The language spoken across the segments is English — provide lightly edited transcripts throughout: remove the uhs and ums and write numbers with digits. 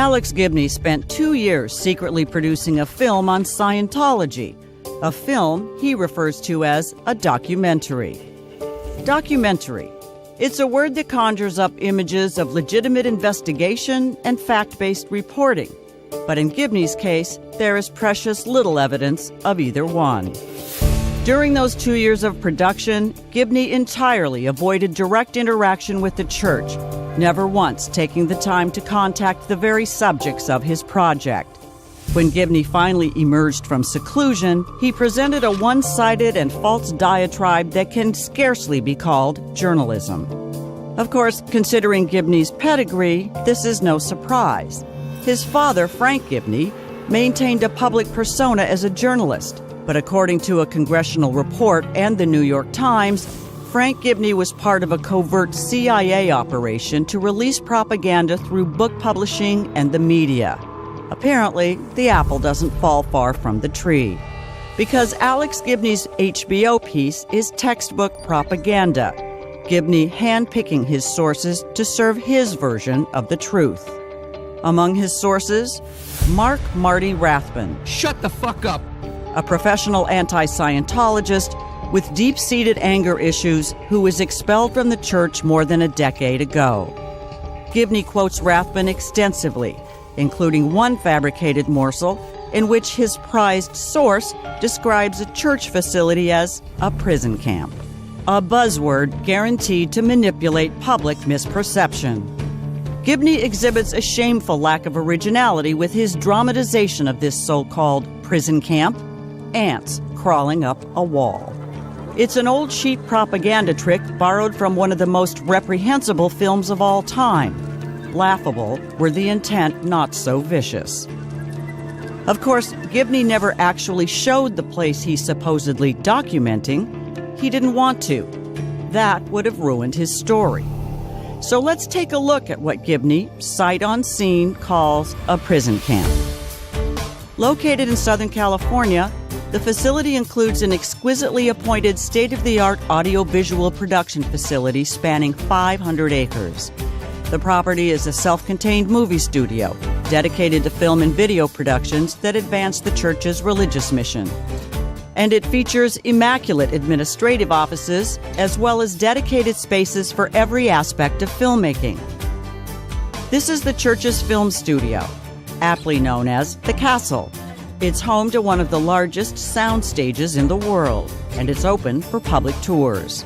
Alex Gibney spent 2 years secretly producing a film on Scientology, a film he refers to as a documentary. Documentary. It's a word that conjures up images of legitimate investigation and fact-based reporting. But in Gibney's case, there is precious little evidence of either one. During those 2 years of production, Gibney entirely avoided direct interaction with the church, never once taking the time to contact the very subjects of his project. When Gibney finally emerged from seclusion, he presented a one-sided and false diatribe that can scarcely be called journalism. Of course, considering Gibney's pedigree, this is no surprise. His father, Frank Gibney, maintained a public persona as a journalist, but according to a congressional report and the New York Times, Frank Gibney was part of a covert CIA operation to release propaganda through book publishing and the media. Apparently, the apple doesn't fall far from the tree, because Alex Gibney's HBO piece is textbook propaganda, Gibney handpicking his sources to serve his version of the truth. Among his sources, Marty Rathbun. Shut the fuck up! A professional anti-Scientologist with deep-seated anger issues who was expelled from the church more than a decade ago. Gibney quotes Rathbun extensively, including one fabricated morsel in which his prized source describes a church facility as a prison camp, a buzzword guaranteed to manipulate public misperception. Gibney exhibits a shameful lack of originality with his dramatization of this so-called prison camp, ants crawling up a wall. It's an old sheet propaganda trick borrowed from one of the most reprehensible films of all time. Laughable were the intent not so vicious. Of course, Gibney never actually showed the place he's supposedly documenting. He didn't want to. That would have ruined his story. So let's take a look at what Gibney, sight unseen, calls a prison camp. Located in Southern California, the facility includes an exquisitely appointed state-of-the-art audiovisual production facility spanning 500 acres. The property is a self-contained movie studio dedicated to film and video productions that advance the church's religious mission. And it features immaculate administrative offices as well as dedicated spaces for every aspect of filmmaking. This is the church's film studio, aptly known as the Castle. It's home to one of the largest sound stages in the world, and it's open for public tours.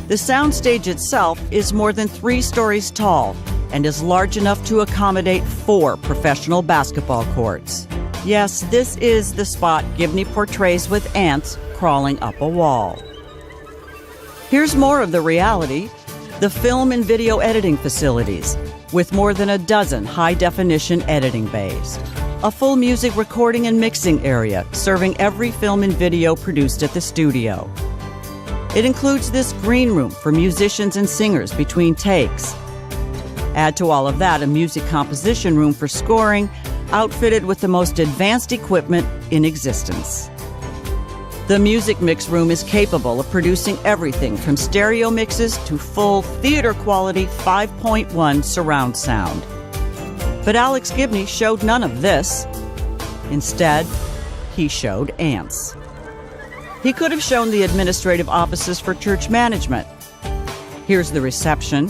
The soundstage itself is more than 3 stories tall and is large enough to accommodate 4 professional basketball courts. Yes, this is the spot Gibney portrays with ants crawling up a wall. Here's more of the reality: the film and video editing facilities, with more than a dozen high-definition editing bays. A full music recording and mixing area serving every film and video produced at the studio. It includes this green room for musicians and singers between takes. Add to all of that a music composition room for scoring, outfitted with the most advanced equipment in existence. The music mix room is capable of producing everything from stereo mixes to full theater-quality 5.1 surround sound. But Alex Gibney showed none of this. Instead, he showed ants. He could have shown the administrative offices for church management. Here's the reception.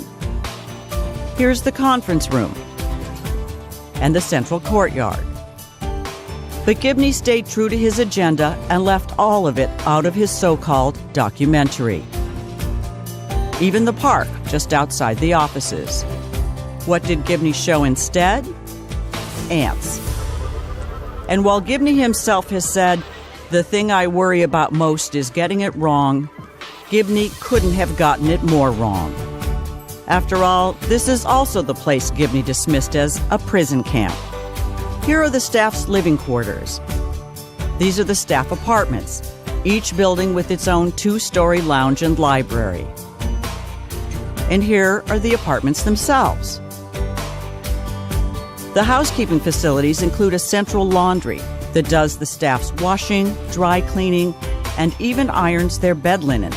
Here's the conference room. And the central courtyard. But Gibney stayed true to his agenda and left all of it out of his so-called documentary. Even the park just outside the offices. What did Gibney show instead? Ants. And while Gibney himself has said, "The thing I worry about most is getting it wrong," Gibney couldn't have gotten it more wrong. After all, this is also the place Gibney dismissed as a prison camp. Here are the staff's living quarters. These are the staff apartments, each building with its own 2-story lounge and library. And here are the apartments themselves. The housekeeping facilities include a central laundry that does the staff's washing, dry cleaning, and even irons their bed linen.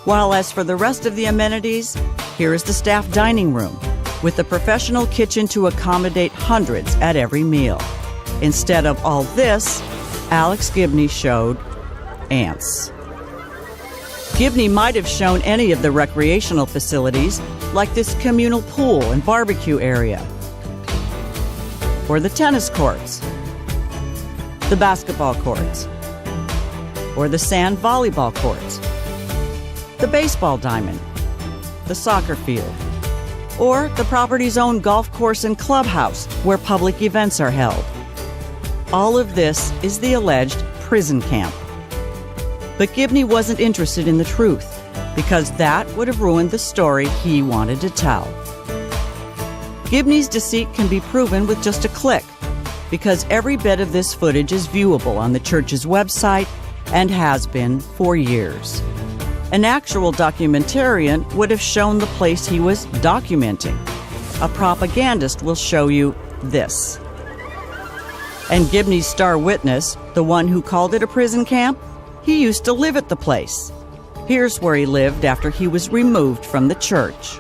While as for the rest of the amenities, here is the staff dining room, with a professional kitchen to accommodate hundreds at every meal. Instead of all this, Alex Gibney showed ants. Gibney might have shown any of the recreational facilities, like this communal pool and barbecue area, or the tennis courts, the basketball courts, or the sand volleyball courts, the baseball diamond, the soccer field, or the property's own golf course and clubhouse where public events are held. All of this is the alleged prison camp. But Gibney wasn't interested in the truth, because that would have ruined the story he wanted to tell. Gibney's deceit can be proven with just a click, because every bit of this footage is viewable on the church's website and has been for years. An actual documentarian would have shown the place he was documenting. A propagandist will show you this. And Gibney's star witness, the one who called it a prison camp, he used to live at the place. Here's where he lived after he was removed from the church.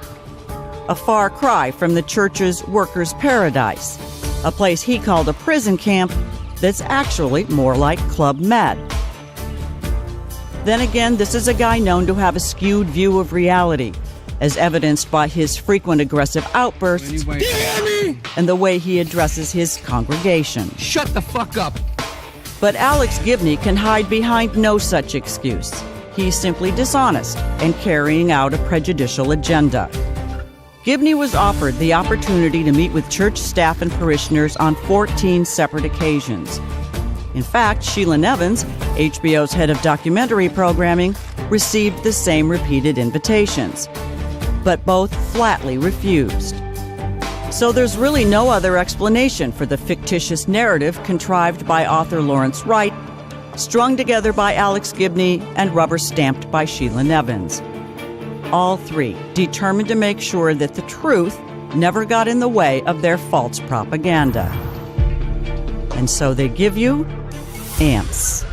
A far cry from the church's workers' paradise, a place he called a prison camp that's actually more like Club Med. Then again, this is a guy known to have a skewed view of reality, as evidenced by his frequent aggressive outbursts and the way he addresses his congregation. Shut the fuck up! But Alex Gibney can hide behind no such excuse. He's simply dishonest and carrying out a prejudicial agenda. Gibney was offered the opportunity to meet with church staff and parishioners on 14 separate occasions. In fact, Sheila Nevins, HBO's head of documentary programming, received the same repeated invitations, but both flatly refused. So there's really no other explanation for the fictitious narrative contrived by author Lawrence Wright, strung together by Alex Gibney and rubber-stamped by Sheila Nevins. All three determined to make sure that the truth never got in the way of their false propaganda. And so they give you ants.